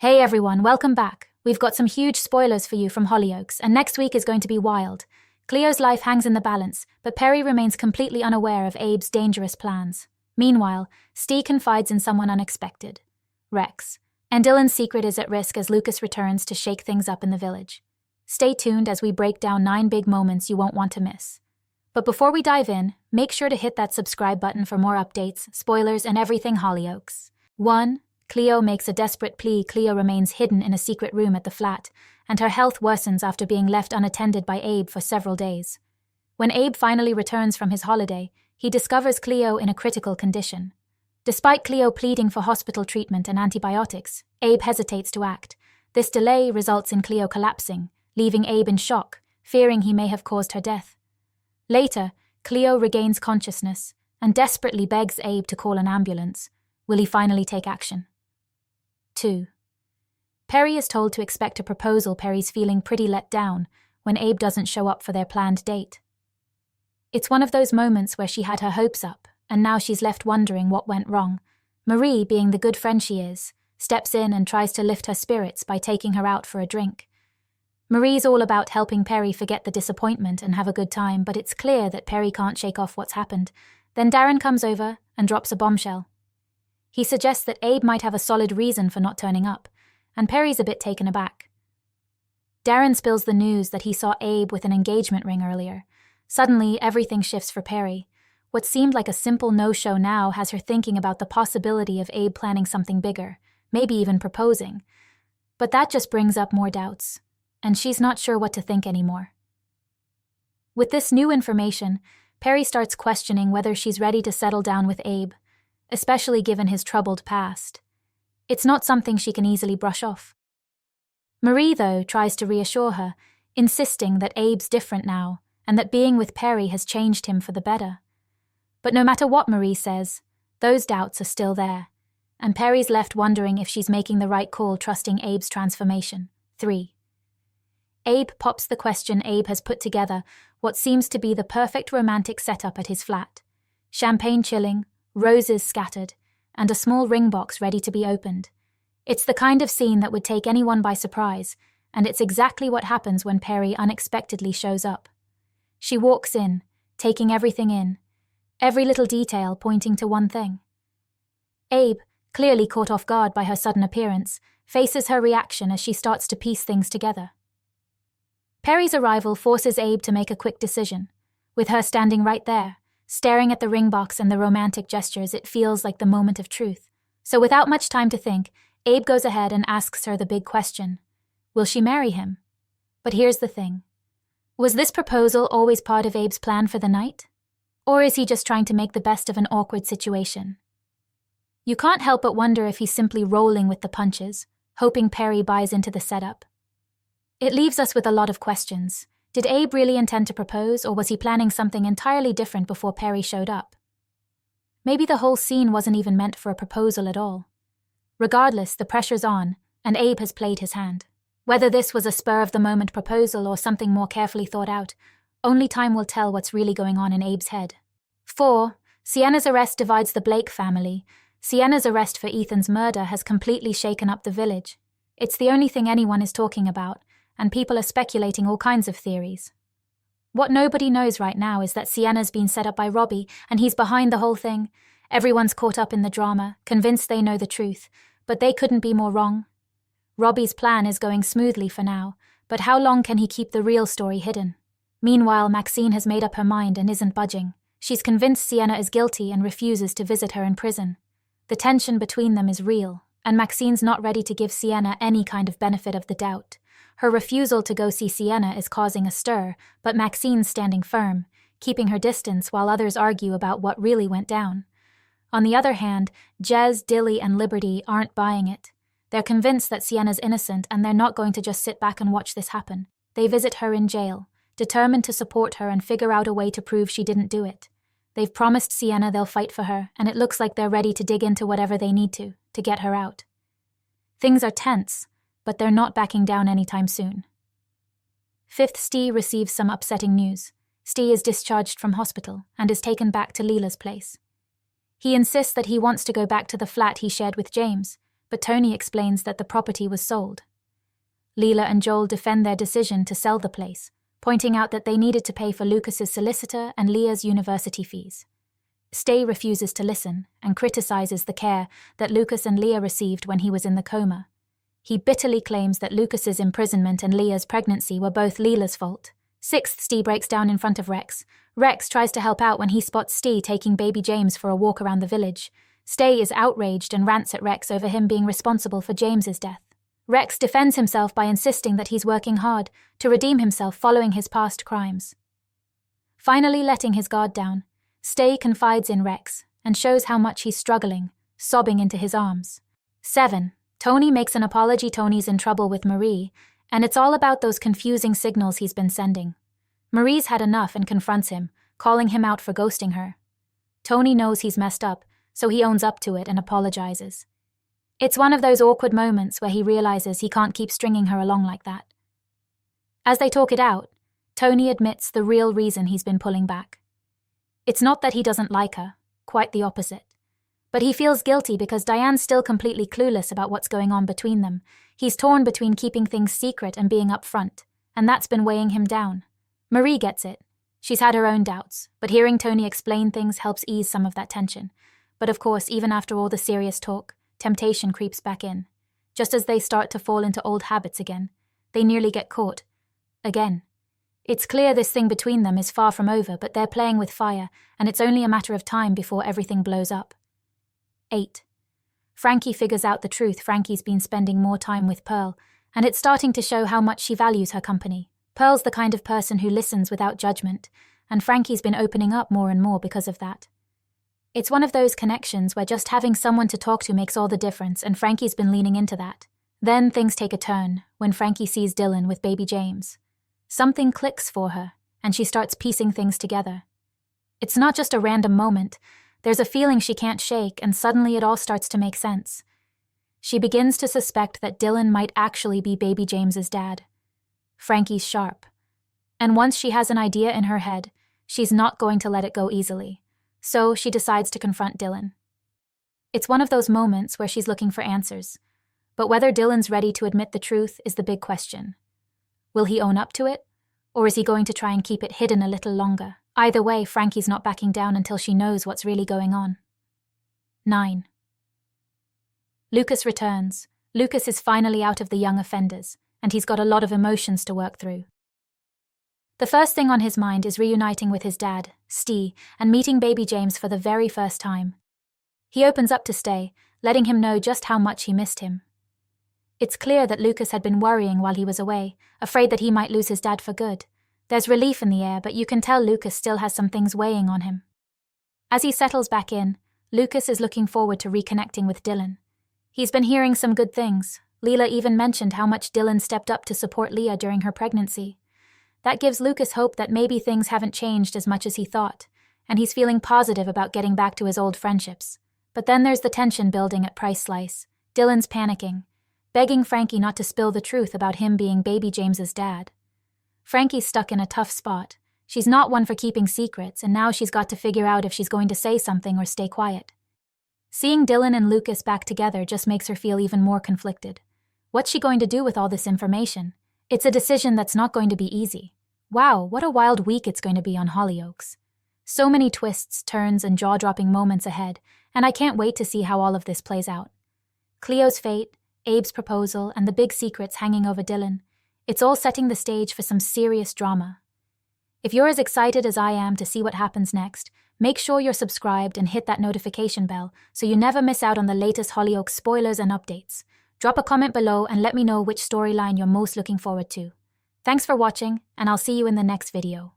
Hey everyone, welcome back. We've got some huge spoilers for you from Hollyoaks, and next week is going to be wild. Cleo's life hangs in the balance, but Perry remains completely unaware of Abe's dangerous plans. Meanwhile, Steve confides in someone unexpected, Rex, and Dylan's secret is at risk as Lucas returns to shake things up in the village. Stay tuned as we break down 9 big moments you won't want to miss. But before we dive in, make sure to hit that subscribe button for more updates, spoilers, and everything Hollyoaks. 1. Cleo makes a desperate plea. Cleo remains hidden in a secret room at the flat, and her health worsens after being left unattended by Abe for several days. When Abe finally returns from his holiday, he discovers Cleo in a critical condition. Despite Cleo pleading for hospital treatment and antibiotics, Abe hesitates to act. This delay results in Cleo collapsing, leaving Abe in shock, fearing he may have caused her death. Later, Cleo regains consciousness and desperately begs Abe to call an ambulance. Will he finally take action? 2. Perry is told to expect a proposal. Perry's feeling pretty let down when Abe doesn't show up for their planned date. It's one of those moments where she had her hopes up, and now she's left wondering what went wrong. Marie, being the good friend she is, steps in and tries to lift her spirits by taking her out for a drink. Marie's all about helping Perry forget the disappointment and have a good time, but it's clear that Perry can't shake off what's happened. Then Darren comes over and drops a bombshell. He suggests that Abe might have a solid reason for not turning up, and Perry's a bit taken aback. Darren spills the news that he saw Abe with an engagement ring earlier. Suddenly, everything shifts for Perry. What seemed like a simple no-show now has her thinking about the possibility of Abe planning something bigger, maybe even proposing. But that just brings up more doubts, and she's not sure what to think anymore. With this new information, Perry starts questioning whether she's ready to settle down with Abe, especially given his troubled past. It's not something she can easily brush off. Marie, though, tries to reassure her, insisting that Abe's different now and that being with Perry has changed him for the better. But no matter what Marie says, those doubts are still there, and Perry's left wondering if she's making the right call trusting Abe's transformation. 3. Abe pops the question. Abe has put together what seems to be the perfect romantic setup at his flat. Champagne chilling, roses scattered, and a small ring box ready to be opened. It's the kind of scene that would take anyone by surprise, and it's exactly what happens when Perry unexpectedly shows up. She walks in, taking everything in, every little detail pointing to one thing. Abe, clearly caught off guard by her sudden appearance, faces her reaction as she starts to piece things together. Perry's arrival forces Abe to make a quick decision. With her standing right there, staring at the ring box and the romantic gestures, it feels like the moment of truth. So without much time to think, Abe goes ahead and asks her the big question. Will she marry him? But here's the thing. Was this proposal always part of Abe's plan for the night? Or is he just trying to make the best of an awkward situation? You can't help but wonder if he's simply rolling with the punches, hoping Perry buys into the setup. It leaves us with a lot of questions. Did Abe really intend to propose, or was he planning something entirely different before Perry showed up? Maybe the whole scene wasn't even meant for a proposal at all. Regardless, the pressure's on, and Abe has played his hand. Whether this was a spur-of-the-moment proposal or something more carefully thought out, only time will tell what's really going on in Abe's head. 4. Sienna's arrest divides the Blake family. Sienna's arrest for Ethan's murder has completely shaken up the village. It's the only thing anyone is talking about, and people are speculating all kinds of theories. What nobody knows right now is that Sienna's been set up by Robbie, and he's behind the whole thing. Everyone's caught up in the drama, convinced they know the truth, but they couldn't be more wrong. Robbie's plan is going smoothly for now, but how long can he keep the real story hidden? Meanwhile, Maxine has made up her mind and isn't budging. She's convinced Sienna is guilty and refuses to visit her in prison. The tension between them is real, and Maxine's not ready to give Sienna any kind of benefit of the doubt. Her refusal to go see Sienna is causing a stir, but Maxine's standing firm, keeping her distance while others argue about what really went down. On the other hand, Jez, Dilly, and Liberty aren't buying it. They're convinced that Sienna's innocent, and they're not going to just sit back and watch this happen. They visit her in jail, determined to support her and figure out a way to prove she didn't do it. They've promised Sienna they'll fight for her, and it looks like they're ready to dig into whatever they need to get her out. Things are tense, but they're not backing down anytime soon. 5th, Steve receives some upsetting news. Steve is discharged from hospital and is taken back to Leela's place. He insists that he wants to go back to the flat he shared with James, but Tony explains that the property was sold. Leela and Joel defend their decision to sell the place, pointing out that they needed to pay for Lucas's solicitor and Leah's university fees. Stay refuses to listen and criticizes the care that Lucas and Leah received when he was in the coma. He bitterly claims that Lucas's imprisonment and Leah's pregnancy were both Leela's fault. Sixth, Stee breaks down in front of Rex. Rex tries to help out when he spots Stee taking baby James for a walk around the village. Stay is outraged and rants at Rex over him being responsible for James's death. Rex defends himself by insisting that he's working hard to redeem himself following his past crimes. Finally letting his guard down, Stay confides in Rex and shows how much he's struggling, sobbing into his arms. 7. Tony makes an apology. Tony's in trouble with Marie, and it's all about those confusing signals he's been sending. Marie's had enough and confronts him, calling him out for ghosting her. Tony knows he's messed up, so he owns up to it and apologizes. It's one of those awkward moments where he realizes he can't keep stringing her along like that. As they talk it out, Tony admits the real reason he's been pulling back. It's not that he doesn't like her, quite the opposite. But he feels guilty because Diane's still completely clueless about what's going on between them. He's torn between keeping things secret and being upfront, and that's been weighing him down. Marie gets it. She's had her own doubts, but hearing Tony explain things helps ease some of that tension. But of course, even after all the serious talk, temptation creeps back in. Just as they start to fall into old habits again, they nearly get caught. Again. It's clear this thing between them is far from over, but they're playing with fire, and it's only a matter of time before everything blows up. 8. Frankie figures out the truth. Frankie's been spending more time with Pearl, and it's starting to show how much she values her company. Pearl's the kind of person who listens without judgment, and Frankie's been opening up more and more because of that. It's one of those connections where just having someone to talk to makes all the difference, and Frankie's been leaning into that. Then things take a turn when Frankie sees Dylan with baby James. Something clicks for her, and she starts piecing things together. It's not just a random moment. There's a feeling she can't shake, and suddenly it all starts to make sense. She begins to suspect that Dylan might actually be baby James's dad. Frankie's sharp. And once she has an idea in her head, she's not going to let it go easily. So she decides to confront Dylan. It's one of those moments where she's looking for answers. But whether Dylan's ready to admit the truth is the big question. Will he own up to it? Or is he going to try and keep it hidden a little longer? Either way, Frankie's not backing down until she knows what's really going on. 9. Lucas returns. Lucas is finally out of the young offenders, and he's got a lot of emotions to work through. The first thing on his mind is reuniting with his dad, Stee, and meeting baby James for the very first time. He opens up to Stay, letting him know just how much he missed him. It's clear that Lucas had been worrying while he was away, afraid that he might lose his dad for good. There's relief in the air, but you can tell Lucas still has some things weighing on him. As he settles back in, Lucas is looking forward to reconnecting with Dylan. He's been hearing some good things. Leela even mentioned how much Dylan stepped up to support Leah during her pregnancy. That gives Lucas hope that maybe things haven't changed as much as he thought, and he's feeling positive about getting back to his old friendships. But then there's the tension building at Price Slice. Dylan's panicking, begging Frankie not to spill the truth about him being baby James's dad. Frankie's stuck in a tough spot. She's not one for keeping secrets, and now she's got to figure out if she's going to say something or stay quiet. Seeing Dylan and Lucas back together just makes her feel even more conflicted. What's she going to do with all this information? It's a decision that's not going to be easy. Wow, what a wild week it's going to be on Hollyoaks. So many twists, turns, and jaw-dropping moments ahead, and I can't wait to see how all of this plays out. Cleo's fate, Abe's proposal, and the big secrets hanging over Dylan. It's all setting the stage for some serious drama. If you're as excited as I am to see what happens next, make sure you're subscribed and hit that notification bell so you never miss out on the latest Hollyoaks spoilers and updates. Drop a comment below and let me know which storyline you're most looking forward to. Thanks for watching, and I'll see you in the next video.